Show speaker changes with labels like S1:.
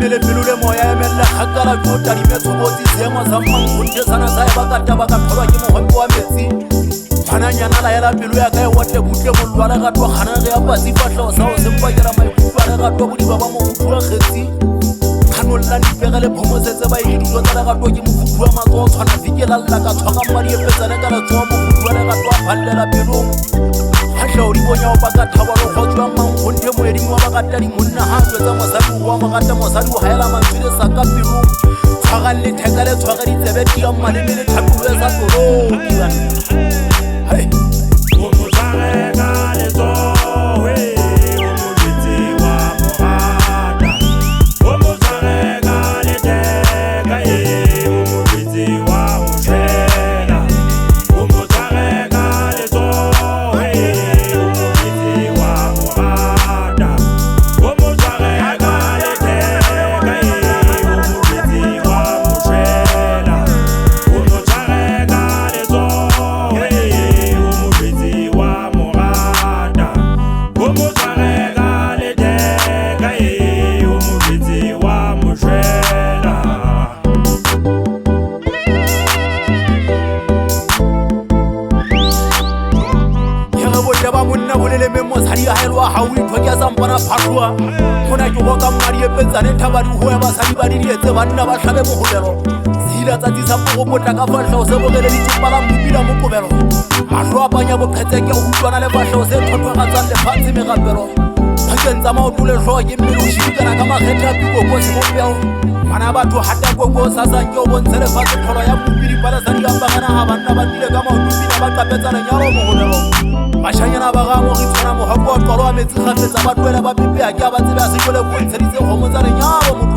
S1: pele pele moya emella khakala go tadime tshobotsi seemo sa manggonje sana sa ba ka taba ka tholwa ke mohompe wa metsi bana nyana la yela pelo ya ka e watle butle molwala ga twa khana re ya pasi fatlo sa o se mpakela maikutlo ga twa bodi ba mo motho kgetsi khanolla dipega le phomosetse ba e dijo tsa ga twa ke mofutu wa matso tshwana vikela lla ka tshwaka mari e petsana ka la tshwa mo mofutu wa ga twa phallela pelong o di bonya ba ka thabalo go tswa manggonje moedi mo ba ka tadi monna ha tswetsa mosadi wa magata mosadi o haela mantsile sa ka pelo tshwaga le thekale tshwaga di tsebe dia maleme le thapulwe sa tolo hai
S2: o mo tshwarega le tsohe o mo ditsi wa mohata o mo tshwarega le teka o mo ditsi wa moshela o mo tshwarega le tsohe
S1: ba monna bolele me mosadi ya helwa ha o ithokya sampana phatlwa gona ke go ka mmadi e petsane thabadi ho ya basadi ba di etse banna ba hlabe mohobelo zila tsa tsa go botla ka fatlho se bogele di tsipala mopila mo kobelo mahlo a banya bophetse ke ho tswana le fatlho se thotwa ga tsa le fatsi me gapelo phakentsa maotole hlo ke mmelo shikana ka makgetha piko go se bopelo mana batho hata go sa sa ke o bontshe le fatsi tholo ya mopili pala sa di ka bana ha banna ba dile ka maotopila ba kapetsana nyalo mohobelo bashanyana ba ga mo re tsana mo ha go tolo a metsi ga fetsa ba twela ba pipe ya ke ba tsebe a se go le go ntsheditse go mo tsa lenyalo